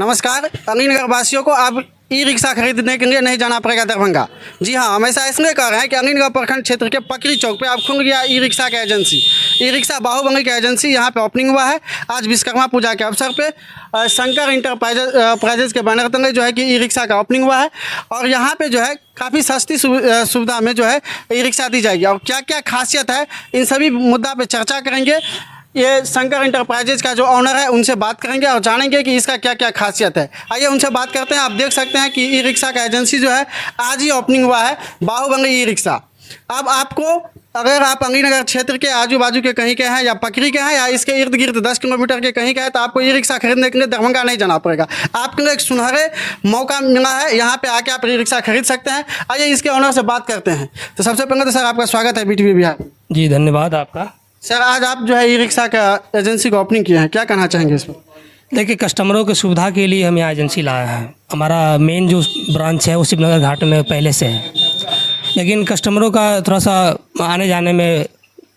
नमस्कार। अलीनगर वासियों को अब ई रिक्शा खरीदने के लिए नहीं जाना पड़ेगा दरभंगा। जी हाँ, हम ऐसा इसलिए कह रहे हैं कि अलीनगर प्रखंड क्षेत्र के पकड़ी चौक पे अब खुल गया ई रिक्शा का एजेंसी। ई रिक्शा बाहुबली का एजेंसी यहाँ पे ओपनिंग हुआ है। आज विश्वकर्मा पूजा के अवसर पे शंकर इंटरप्राइजेज के बैनर तले जो है कि ई रिक्शा का ओपनिंग हुआ है और यहाँ पे जो है काफ़ी सस्ती सुविधा में जो है ई रिक्शा दी जाएगी। और क्या क्या खासियत है, इन सभी मुद्दा पे चर्चा करेंगे। ये शंकर इंटरप्राइजेज का जो ऑनर है उनसे बात करेंगे और जानेंगे कि इसका क्या क्या खासियत है। आइए उनसे बात करते हैं। आप देख सकते हैं कि ई रिक्शा का एजेंसी जो है आज ही ओपनिंग हुआ है, बाहुबली ई रिक्शा। अब आपको अगर आप अलीनगर क्षेत्र के आजू बाजू के कहीं के हैं या पकड़ी के हैं या इसके इर्द गिर्द 10 किलोमीटर के कहीं के हैं तो आपको ई रिक्शा खरीदने के लिए दरभंगा नहीं जाना पड़ेगा। आपके लिए एक सुनहरे मौका मिला है, यहाँ पे आके आप ई रिक्शा खरीद सकते हैं। आइए इसके ऑनर से बात करते हैं। तो सबसे पहले तो सर आपका स्वागत है BTV बिहार। जी धन्यवाद आपका। सर आज आप जो है ई रिक्शा का एजेंसी को ओपनिंग किए हैं, क्या कहना चाहेंगे इसमें? देखिए, कस्टमरों की सुविधा के लिए हम यहाँ एजेंसी लाए हैं। हमारा मेन जो ब्रांच है वो शिवनगर घाट में पहले से है, लेकिन कस्टमरों का थोड़ा सा आने जाने में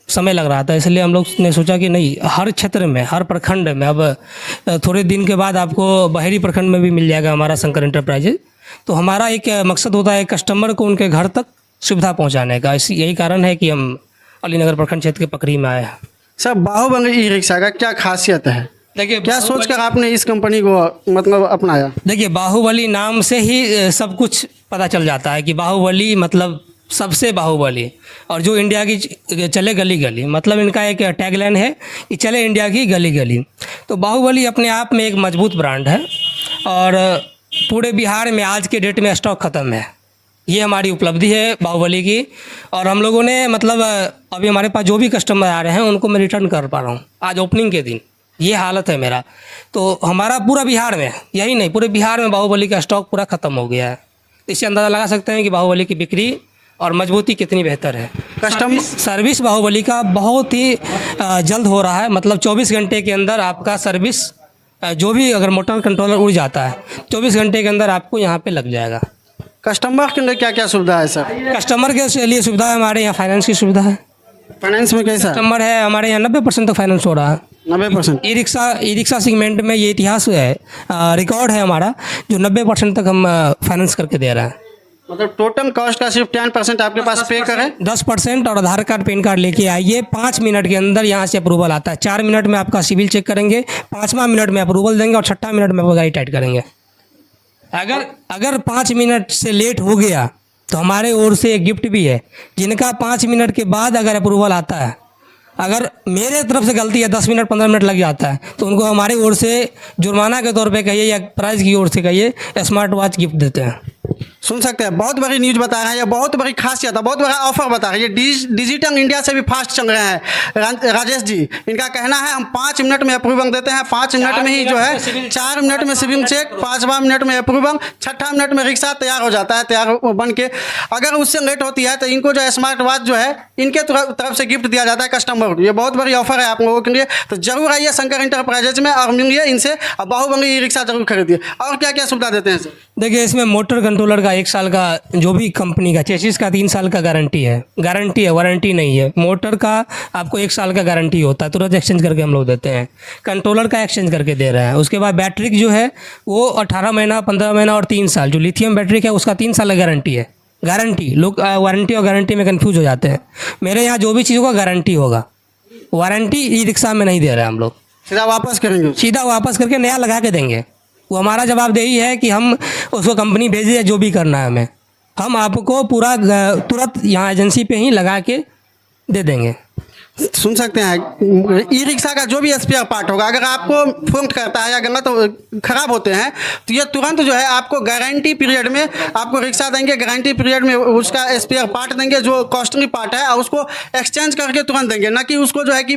समय लग रहा था, इसलिए हम लोग ने सोचा कि नहीं, हर क्षेत्र में, हर प्रखंड में अब थोड़े दिन के बाद आपको बहेरी प्रखंड में भी मिल जाएगा हमारा शंकर इंटरप्राइजेज। तो हमारा एक मकसद होता है कस्टमर को उनके घर तक सुविधा पहुँचाने का। यही कारण है कि हम अलीनगर प्रखंड क्षेत्र के पकड़ी में आए हैं। सर बाहुबली ई रिक्शा का क्या खासियत है? देखिए, क्या सोचकर आपने इस कंपनी को मतलब अपनाया? देखिए, बाहुबली नाम से ही सब कुछ पता चल जाता है कि बाहुबली मतलब सबसे बाहुबली, और जो इंडिया की चले गली गली, मतलब इनका एक टैगलाइन है कि चले इंडिया की गली गली। तो बाहुबली अपने आप में एक मजबूत ब्रांड है और पूरे बिहार में आज के डेट में स्टॉक ख़त्म है। ये हमारी उपलब्धि है बाहुबली की। और हम लोगों ने मतलब अभी हमारे पास जो भी कस्टमर आ रहे हैं उनको मैं रिटर्न कर पा रहा हूँ आज ओपनिंग के दिन। ये हालत है मेरा। तो हमारा पूरा बिहार में, यही नहीं पूरे बिहार में बाहुबली का स्टॉक पूरा ख़त्म हो गया है। इससे अंदाज़ा लगा सकते हैं कि बाहुबली की बिक्री और मजबूती कितनी बेहतर है। कस्टमर सर्विस बाहुबली का बहुत ही जल्द हो रहा है। मतलब 24 घंटे के अंदर आपका सर्विस, जो भी अगर मोटर कंट्रोलर उड़ जाता है 24 घंटे के अंदर आपको यहाँ पे लग जाएगा। कस्टमर के लिए क्या क्या सुविधा है सर? कस्टमर के लिए सुविधा है, हमारे यहाँ फाइनेंस की सुविधा है। फाइनेंस में कैसा? कस्टमर है हमारे यहाँ 90% तक फाइनेंस हो रहा है। 90%? ई रिक्शा सेगमेंट में ये इतिहास है, रिकॉर्ड है हमारा, जो 90% तक हम फाइनेंस करके दे रहे हैं। मतलब टोटल कॉस्ट का सिर्फ 10% आपके पास पे करें? 10% और आधार कार्ड पैन कार्ड लेके आइए। 5 मिनट के अंदर यहाँ से अप्रूवल आता है। 4 मिनट में आपका सिविल चेक करेंगे, 5वां मिनट में अप्रूवल देंगे और 6ठा मिनट में आपको गाड़ी टाइट करेंगे। अगर 5 मिनट से लेट हो गया तो हमारे ओर से एक गिफ्ट भी है। जिनका 5 मिनट के बाद अगर अप्रूवल आता है, अगर मेरे तरफ से गलती है 10 मिनट 15 मिनट लग जाता है, तो उनको हमारी ओर से जुर्माना के तौर पे कहिए या प्राइज़ की ओर से कहिए, स्मार्ट वॉच गिफ्ट देते हैं। सुन सकते हैं, बहुत बड़ी न्यूज़ बता रहे हैं, ये बहुत बड़ी खासियत है, बहुत बड़ा ऑफर बता रहे हैं। ये डिजिटल इंडिया से भी फास्ट चल रहे हैं राजेश जी। इनका कहना है हम 5 मिनट में अप्रूवल देते हैं, 5 मिनट में ही जो है 4 मिनट में सिविल चेक, 5वां मिनट में अप्रूवल, 6ठा मिनट में रिक्शा तैयार हो जाता है, तैयार बन के। अगर उससे लेट होती है तो इनको जो है स्मार्ट वॉच जो है इनके तरफ से गिफ्ट दिया जाता है कस्टमर को। ये बहुत बड़ी ऑफर है आप लोगों के लिए। तो जरूर आइए शंकर इंटरप्राइजेज में और मिलिए इनसे, बाहुबली ई रिक्शा जरूर खरीदिए। और क्या क्या सुविधा देते हैं सर? देखिए, इसमें मोटर कंट्रोलर का 1 साल का, जो भी कंपनी का, चेसिस का 3 साल का गारंटी है, वारंटी नहीं है। मोटर का आपको 1 साल का गारंटी होता है, तुरंत एक्सचेंज करके हम लोग देते हैं। कंट्रोलर का एक्सचेंज करके दे रहे हैं। उसके बाद बैटरी जो है वो 18 महीना, 15 महीना और 3 साल, जो लिथियम बैटरी है उसका 3 साल का गारंटी है। लोग वारंटी और गारंटी में कन्फ्यूज हो जाते हैं। मेरे यहाँ जो भी चीज़ों का गारंटी होगा, वारंटी ई रिक्शा में नहीं दे रहे हैं हम लोग। सीधा वापस करेंगे? सीधा वापस करके नया लगा के देंगे। वो हमारा जवाबदेही है कि हम उसको कंपनी भेजे, जो भी करना है हमें, हम आपको पूरा तुरंत यहाँ एजेंसी पे ही लगा के दे देंगे। सुन सकते हैं, ई रिक्शा का जो भी स्पेयर पार्ट होगा, अगर आपको फॉल्ट करता है या गलत खराब होते हैं तो ये तुरंत जो है आपको गारंटी पीरियड में आपको रिक्शा देंगे। गारंटी पीरियड में उसका स्पेयर पार्ट देंगे जो कॉस्टली पार्ट है, और उसको एक्सचेंज करके तुरंत देंगे, ना कि उसको जो है कि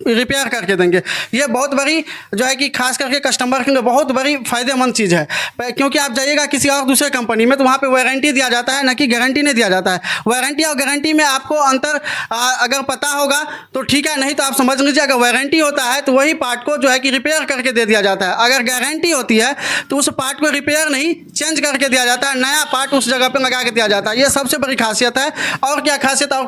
रिपेयर करके देंगे। ये बहुत बड़ी जो है कि खास करके कस्टमर के लिए बहुत बड़ी फ़ायदेमंद चीज़ है। क्योंकि आप जाइएगा किसी और दूसरे कंपनी में तो वहाँ पर वारंटी दिया जाता है, ना कि गारंटी नहीं दिया जाता है। वारंटी और गारंटी में आपको अंतर अगर पता होगा तो ठीक है, नहीं तो आप समझ लीजिए अगर वारंटी होता है तो वही पार्ट को जो है कि रिपेयर करके दे दिया जाता है। अगर गारंटी होती है तो उस पार्ट को रिपेयर नहीं, चेंज करके दिया जाता है, नया पार्ट उस जगह पे लगा के दिया जाता है। ये सबसे बड़ी खासियत है। और क्या खासियत, और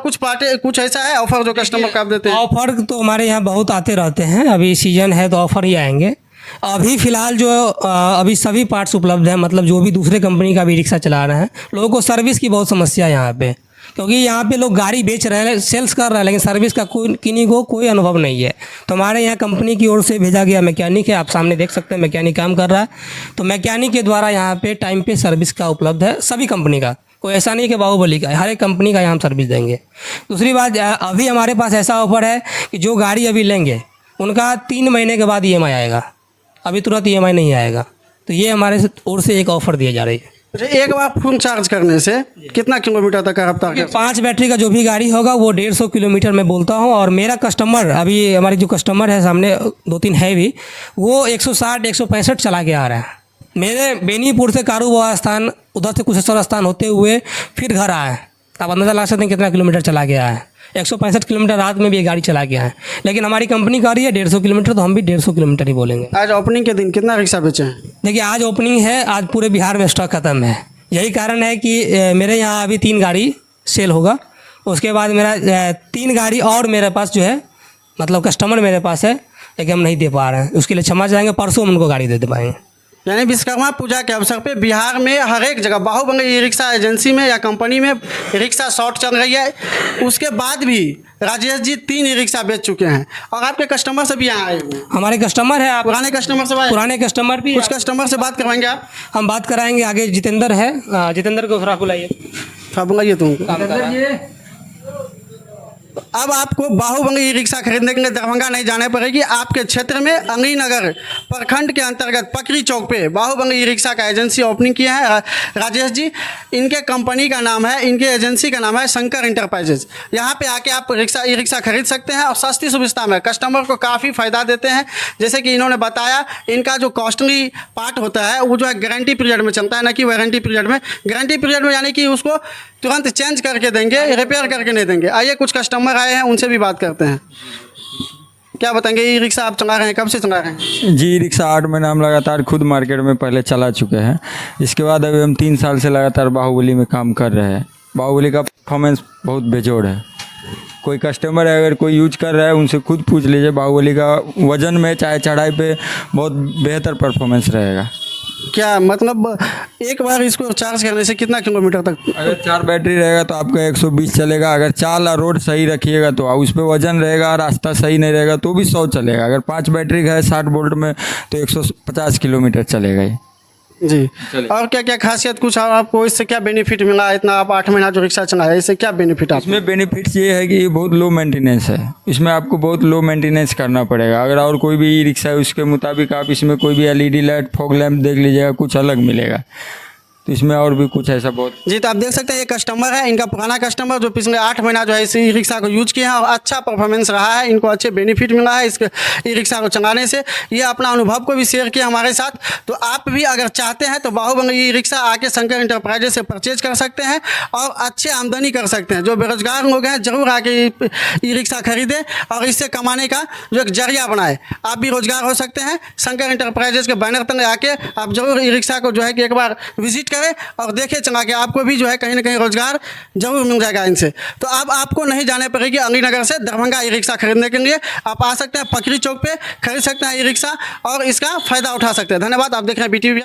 कुछ ऐसा है ऑफर जो कस्टमर को आप देते हैं? ऑफर तो हमारे यहाँ बहुत आते रहते हैं। अभी सीजन है तो ऑफर ही आएंगे। अभी फ़िलहाल जो अभी सभी पार्ट्स उपलब्ध हैं, मतलब जो भी दूसरे कंपनी का भी रिक्शा चला रहे हैं, लोगों को सर्विस की बहुत समस्या है यहाँ पे, क्योंकि यहाँ पे लोग गाड़ी बेच रहे हैं, सेल्स कर रहे हैं, लेकिन सर्विस का किन्हीं को कोई अनुभव नहीं है। तो हमारे यहाँ कंपनी की ओर से भेजा गया मैकेनिक है, आप सामने देख सकते हैं मैकेनिक काम कर रहा है। तो मैकेनिक के द्वारा यहाँ पे टाइम पे सर्विस का उपलब्ध है सभी कंपनी का, कोई ऐसा नहीं कि बाहुबली का है, हर एक कंपनी का यहाँ हम सर्विस देंगे। दूसरी बात, अभी हमारे पास ऐसा ऑफर है कि जो गाड़ी अभी लेंगे उनका 3 महीने के बाद EMI आएगा, अभी तुरंत EMI नहीं आएगा। तो ये हमारे ओर से एक ऑफ़र दिया जा रही है। अच्छा, एक बार फुल चार्ज करने से कितना किलोमीटर तक का रफ्तार कर 5 बैटरी का जो भी गाड़ी होगा वो 150 किलोमीटर में बोलता हूँ। और मेरा कस्टमर, अभी हमारी जो कस्टमर है सामने 2-3 है भी, वो 160-165 चला के आ रहा है। मेरे बेनीपुर से कारूबाबा स्थान, उधर से कुशेश्वर स्थान होते हुए फिर घर आए। आप अंदाज़ा लगा सकते हैं कितना किलोमीटर चला गया है। 165 किलोमीटर रात में भी ये गाड़ी चला गया है, लेकिन हमारी कंपनी का रही है 150 किलोमीटर, तो हम भी 150 किलोमीटर ही बोलेंगे। आज ओपनिंग के दिन कितना रिक्शा बेचे हैं? देखिए, आज ओपनिंग है, आज पूरे बिहार में स्टॉक ख़त्म है। यही कारण है कि मेरे यहाँ अभी 3 गाड़ी सेल होगा, उसके बाद मेरा 3 गाड़ी और मेरे पास जो है, मतलब कस्टमर मेरे पास है, लेकिन हम नहीं दे पा रहे हैं, उसके लिए क्षमा चाहेंगे, परसों हम उनको गाड़ी दे पाएंगे। यानी विश्वकर्मा पूजा के अवसर पे बिहार में हर एक जगह बाहुबली ई रिक्शा एजेंसी में या कंपनी में रिक्शा शॉर्ट चल रही है। उसके बाद भी राजेश जी 3 ई रिक्शा बेच चुके हैं और आपके कस्टमर से भी यहाँ आए हुए हैं। हमारे कस्टमर है, आप पुराने कस्टमर से पुराने कस्टमर भी, कुछ कस्टमर से बात करवाएंगे आप? हम बात कराएंगे। आगे जितेंद्र है, जितेंद्र को थोड़ा बुलाइए। हाँ, बुलाइए तुम। जितेंद्र, अब आपको बाहुबली ई रिक्शा खरीदने के लिए दरभंगा नहीं जाना पड़ेगी। आपके क्षेत्र में अंगीनगर प्रखंड के अंतर्गत पकरी चौक पे बाहुबली ई रिक्शा का एजेंसी ओपनिंग किया है राजेश जी। इनके कंपनी का नाम है, इनके एजेंसी का नाम है शंकर इंटरप्राइजेज। यहाँ पे आके आप ई रिक्शा खरीद सकते हैं और सस्ती सुविधा में कस्टमर को काफ़ी फ़ायदा देते हैं। जैसे कि इन्होंने बताया, इनका जो कॉस्टली पार्ट होता है वो जो है गारंटी पीरियड में चलता है, ना कि वारंटी पीरियड में। गारंटी पीरियड में यानी कि उसको तुरंत चेंज करके देंगे, रिपेयर करके नहीं देंगे। आइए कुछ कस्टमर आए हैं, उनसे भी बात करते हैं। क्या बताएंगे, ई रिक्शा आप चला रहे हैं, कब से चला रहे हैं? जी, रिक्शा 8 महीना हम लगातार खुद मार्केट में पहले चला चुके हैं। इसके बाद अभी हम 3 साल से लगातार बाहुबली में काम कर रहे हैं। बाहुबली का परफॉर्मेंस बहुत बेजोड़ है। कोई कस्टमर है अगर कोई यूज कर रहा है, उनसे खुद पूछ लीजिए, बाहुबली का वजन में चाहे चढ़ाई पे बहुत बेहतर परफॉर्मेंस रहेगा। क्या मतलब एक बार इसको चार्ज करने से कितना किलोमीटर तक? अगर 4 बैटरी रहेगा तो आपका 120 चलेगा। अगर चाल और रोड सही रखिएगा तो उस पर वजन रहेगा, रास्ता सही नहीं रहेगा तो भी 100 चलेगा। अगर 5 बैटरी का है 60 वोल्ट में तो 150 किलोमीटर चलेगा ही। जी, और क्या क्या खासियत, कुछ और आपको इससे क्या बेनिफिट मिला? इतना आप 8 महीना जो रिक्शा चलाया, इससे क्या बेनिफिट आप? इसमें बेनिफिट्स ये है कि ये बहुत लो मेंटेनेंस है। इसमें आपको बहुत लो मेंटेनेंस करना पड़ेगा। अगर और कोई भी ई रिक्शा है उसके मुताबिक आप इसमें कोई भी LED लाइट, फॉग लैंप देख लीजिएगा, कुछ अलग मिलेगा। तो इसमें और भी कुछ ऐसा बहुत। जी, तो आप देख सकते हैं ये कस्टमर है, इनका पुराना कस्टमर जो पिछले 8 महीना जो है इस ई रिक्शा को यूज किया है और अच्छा परफॉर्मेंस रहा है, इनको अच्छे बेनिफिट मिला है इसके ई रिक्शा को चलाने से। ये अपना अनुभव को भी शेयर किया हमारे साथ। तो आप भी अगर चाहते हैं तो बाहुबली ई रिक्शा आके शंकर इंटरप्राइजेज से परचेज कर सकते हैं और अच्छे आमदनी कर सकते हैं। जो बेरोजगार लोग हैं जरूर आके ई रिक्शा खरीदें और इससे कमाने का जो एक जरिया बनाए। आप भी रोजगार हो सकते हैं। शंकर इंटरप्राइजेज के बैनर तले आके आप जरूर ई रिक्शा को जो है कि एक बार विजिट करें और देखें चला के, आपको भी जो है कहीं ना कहीं रोजगार जरूर मिल जाएगा इनसे। तो अब आपको नहीं जाने पड़ेगी अंगीनगर से दरभंगा ई रिक्शा खरीदने के लिए। आप आ सकते हैं पकरी चौक पे, खरीद सकते हैं ई रिक्शा और इसका फ़ायदा उठा सकते हैं। धन्यवाद। आप देख रहे हैं BTV।